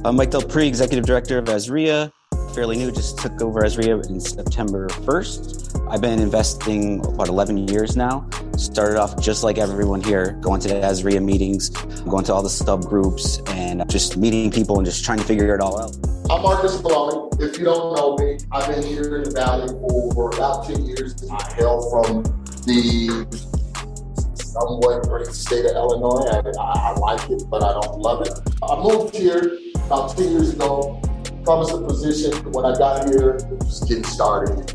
I'm Mike Delpre, Executive Director of AZREIA. Fairly new, just took over AZREIA in September 1st. I've been investing about 11 years now. Started off just like everyone here, going to the AZREIA meetings, going to all the subgroups, and just meeting people and just trying to figure it all out. I'm Marcus Maloney. If you don't know me, I've been here in the Valley for about 10 years. I hail from the somewhat great state of Illinois. I like it, but I don't love it. I moved here about 10 years ago. Promised a position when I got here, just getting started.